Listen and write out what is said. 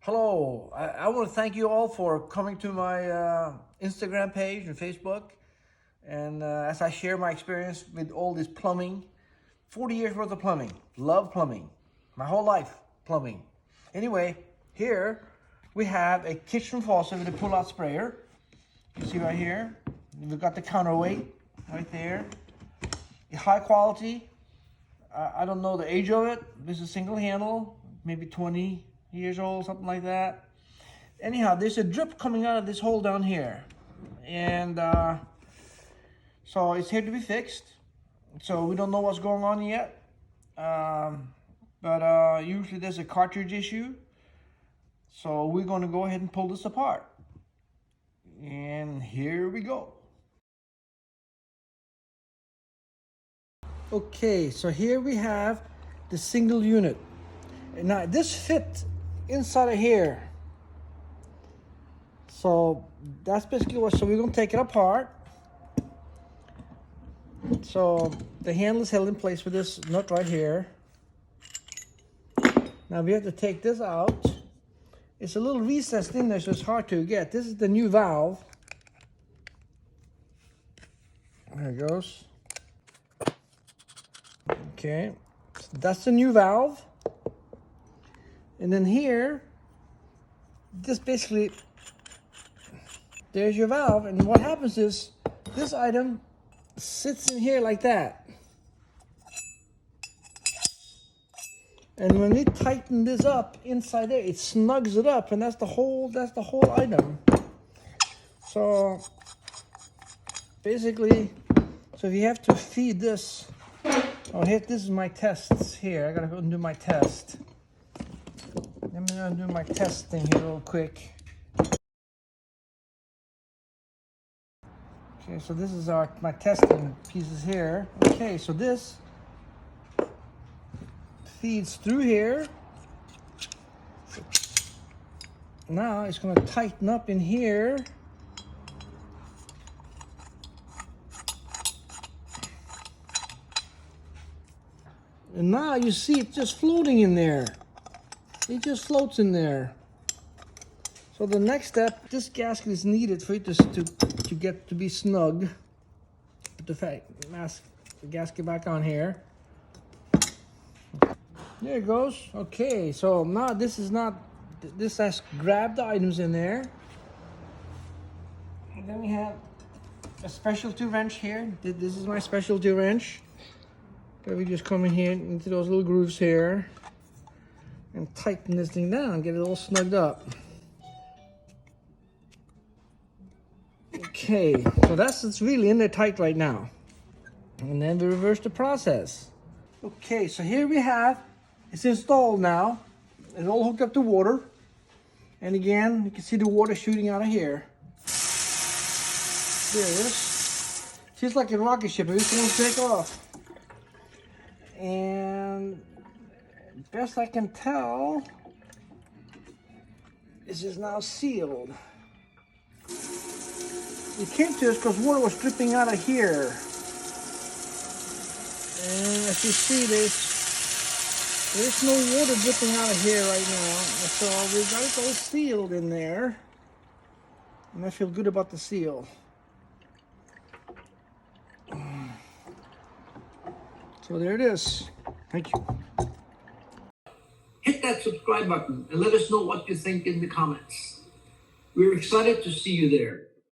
Hello, I want to thank you all for coming to my Instagram page and Facebook. And as I share my experience with all this plumbing, 40 years worth of plumbing, love plumbing, my whole life plumbing. Anyway, here we have a kitchen faucet with a pull-out sprayer. You see right here, we've got the counterweight right there. High quality. I don't know the age of it. This is single handle, maybe 20 years old, something like that. Anyhow, there's a drip coming out of this hole down here, and so it's here to be fixed. So we don't know what's going on yet, but usually there's a cartridge issue. So we're going to go ahead and pull this apart, and here we go. Okay, so here we have the single unit. Now this fit inside of here. So that's basically what, so we're gonna take it apart. So the handle is held in place with this nut right here. Now we have to take this out. It's a little recessed in there, so it's hard to get. This is the new valve. There it goes. Okay, so that's the new valve. And then here, this basically, there's your valve. And what happens is, this item sits in here like that. And when we tighten this up inside there, it snugs it up, and that's the whole item. So basically, so if you have to feed this, oh, here, this is my tests here. I gotta go and do my test. I'm gonna do my test thing here real quick. Okay, so this is my testing pieces here. Okay, so this feeds through here. Now it's gonna tighten up in here. And now you see it just floating in there. It just floats in there. So the next step, this gasket is needed for it to get to be snug. Put the gasket back on here. There it goes. Okay, so now this has grabbed the items in there. And then we have a specialty wrench here. This is my specialty wrench. We just come in here into those little grooves here and tighten this thing down, get it all snugged up. Okay, so it's really in there tight right now. And then we reverse the process. Okay, so here we have, it's installed now. It's all hooked up to water. And again, you can see the water shooting out of here. There it is. Feels like a rocket ship, it's going to take off. And best I can tell, this is now sealed. It came to us because water was dripping out of here. And as you see, there's no water dripping out of here right now. So we got it all sealed in there. And I feel good about the seal. So there it is. Thank you. Hit that subscribe button and let us know what you think in the comments. We're excited to see you there.